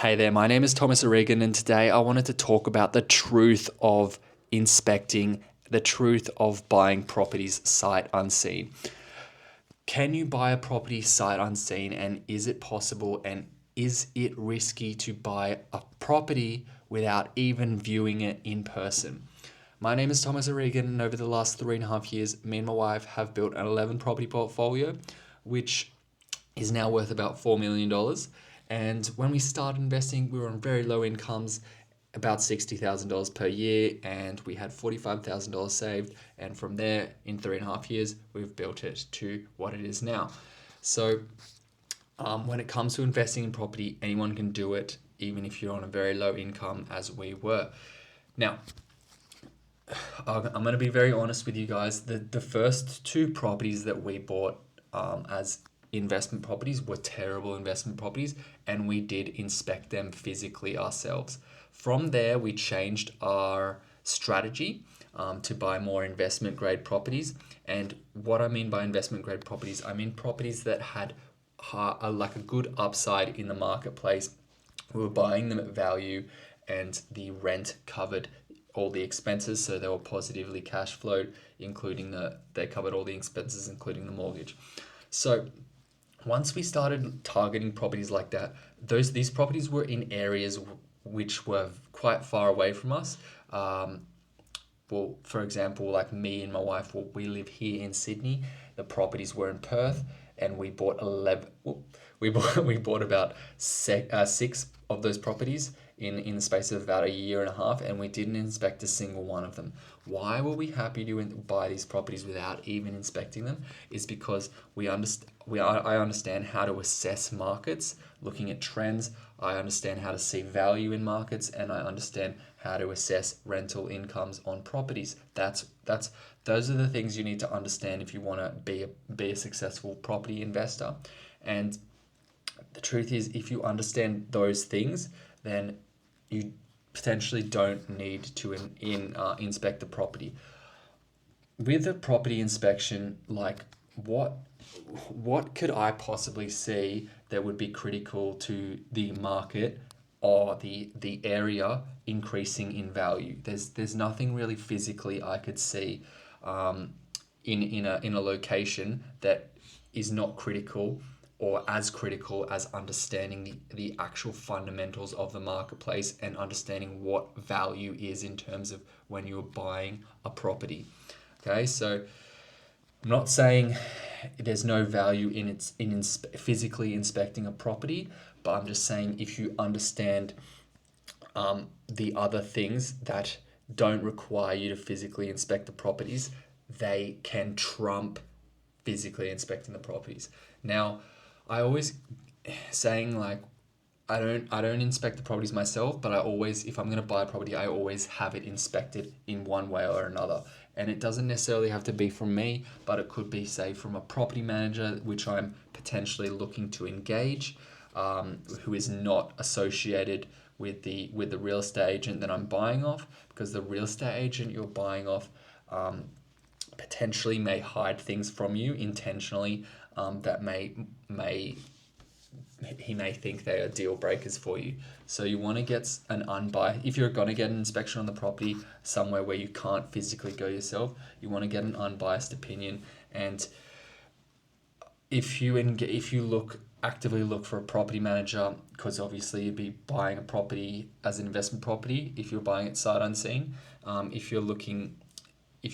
Hey there, my name is Thomas O'Regan, and today I wanted to talk about the truth of inspecting, the truth of buying properties sight unseen. Can you buy a property sight unseen, and is it possible, and is it risky to buy a property without even viewing it in person? My name is Thomas O'Regan, and over the last 3.5 years, me and my wife have built an 11 property portfolio, which is now worth about $4 million. And when we started investing, we were on very low incomes, about $60,000 per year, and we had $45,000 saved. And from there, in 3.5 years, we've built it to what it is now. So, when it comes to investing in property, anyone can do it, even if you're on a very low income, as we were. Now, I'm going to be very honest with you guys. The first two properties that we bought as investment properties were terrible investment properties, and we did inspect them physically ourselves. From there, we changed our strategy to buy more investment grade properties. And what I mean by investment grade properties, I mean properties that had like a good upside in the marketplace. We were buying them at value, and the rent covered all the expenses, so they were positively cash flowed, including they covered all the expenses, including the mortgage. So once we started targeting properties like that, these properties were in areas which were quite far away from us. Well, for example, like me and my wife, well, we live here in Sydney. The properties were in Perth, and we bought 11. Well, we bought about six of those properties in the space of about a year and a half, and we didn't inspect a single one of them. Why were we happy to buy these properties without even inspecting them? Is because I understand how to assess markets, looking at trends. I understand how to see value in markets, and I understand how to assess rental incomes on properties. Those are the things you need to understand if you want to be a successful property investor. And the truth is, if you understand those things, then you potentially don't need to inspect the property. With a property inspection, like what could I possibly see that would be critical to the market or the area increasing in value? There's nothing really physically I could see in a location that is not critical or as critical as understanding the actual fundamentals of the marketplace and understanding what value is in terms of when you're buying a property. Okay, so I'm not saying there's no value in physically inspecting a property, but I'm just saying if you understand the other things that don't require you to physically inspect the properties, they can trump physically inspecting the properties. Now, I always saying like I don't inspect the properties myself, but I always, if I'm going to buy a property, I always have it inspected in one way or another. And it doesn't necessarily have to be from me, but it could be, say, from a property manager, which I'm potentially looking to engage, who is not associated with the real estate agent that I'm buying off, because the real estate agent you're buying off potentially may hide things from you intentionally, that may he may think they are deal breakers for you. So you want to get an unbiased, if you're going to get an inspection on the property somewhere where you can't physically go yourself, you want to get an unbiased opinion. And if you actively look for a property manager, because obviously you'd be buying a property as an investment property if you're buying it sight unseen. If you're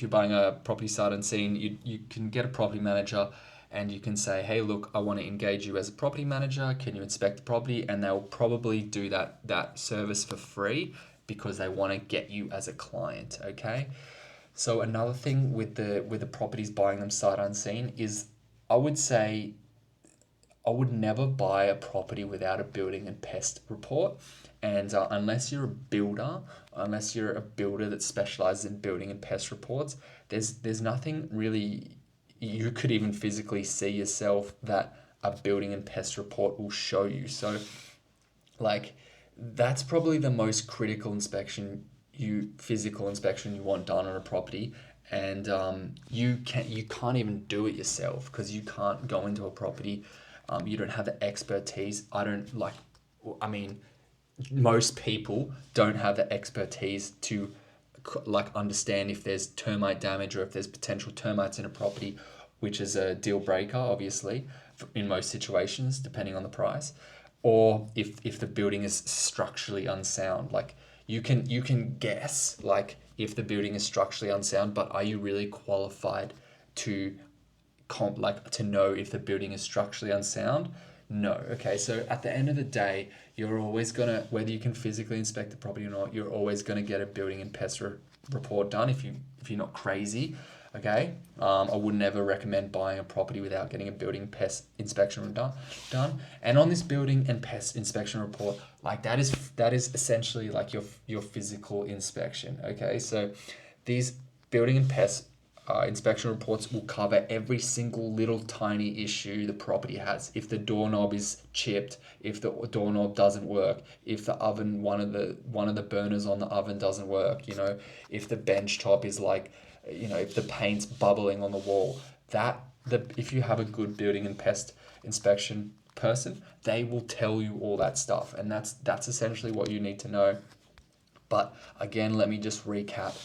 buying a property sight unseen, you can get a property manager, and you can say, hey, look, I want to engage you as a property manager. Can you inspect the property? And they'll probably do that service for free because they want to get you as a client. Okay. So another thing with the properties, buying them sight unseen, is I would say I would never buy a property without a building and pest report. And unless you're a builder that specializes in building and pest reports, there's nothing really you could even physically see yourself that a building and pest report will show you. So, like, that's probably the most critical physical inspection you want done on a property. And you can't even do it yourself because you can't go into a property. You don't have the expertise. I don't like. I mean, most people don't have the expertise to like understand if there's termite damage or if there's potential termites in a property, which is a deal breaker, obviously, in most situations, depending on the price, or if the building is structurally unsound. Like you can guess like if the building is structurally unsound, but are you really qualified to like to know if the building is structurally unsound? No. Okay, so at the end of the day, you're always gonna, whether you can physically inspect the property or not, you're always gonna get a building and pest report done if you're not crazy. Okay, I would never recommend buying a property without getting a building pest inspection done. And on this building and pest inspection report, like that is essentially like your physical inspection. Okay, so these building and pest inspection reports will cover every single little tiny issue the property has. If the doorknob is chipped, if the doorknob doesn't work, if the oven, one of the burners on the oven doesn't work, if the bench top is like, if the paint's bubbling on the wall, if you have a good building and pest inspection person, they will tell you all that stuff, and that's essentially what you need to know. But again, let me just recap.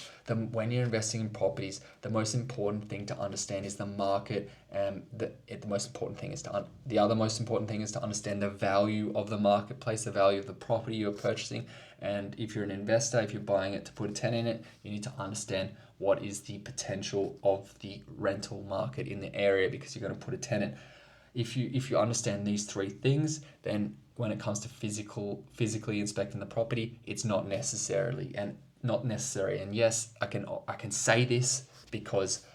When you're investing in properties, the most important thing to understand is the market, and the most important thing is the other most important thing is to understand the value of the marketplace, the value of the property you're purchasing. And if you're an investor, if you're buying it to put a tenant in it, you need to understand what is the potential of the rental market in the area, because you're going to put a tenant. If you understand these three things, then when it comes to physically inspecting the property, it's not necessary. And yes, I can say this because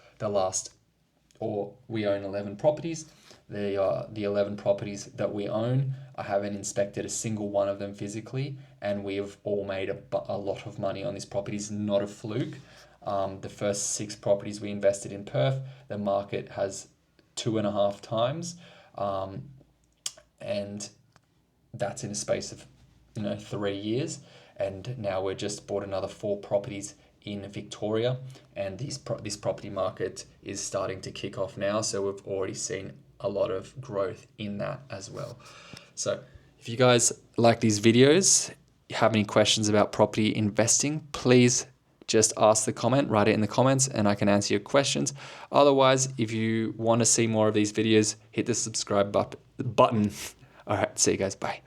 we own 11 properties. The 11 properties that we own, I haven't inspected a single one of them physically, and we've all made a lot of money on these properties. Not a fluke. The first 6 properties we invested in Perth, the market has 2.5 times, and that's in a space of 3 years. And now we're just bought another 4 properties in Victoria, and this property market is starting to kick off now. So we've already seen a lot of growth in that as well. So if you guys like these videos, have any questions about property investing, please just write it in the comments, and I can answer your questions. Otherwise, if you want to see more of these videos, hit the subscribe button. All right, see you guys. Bye.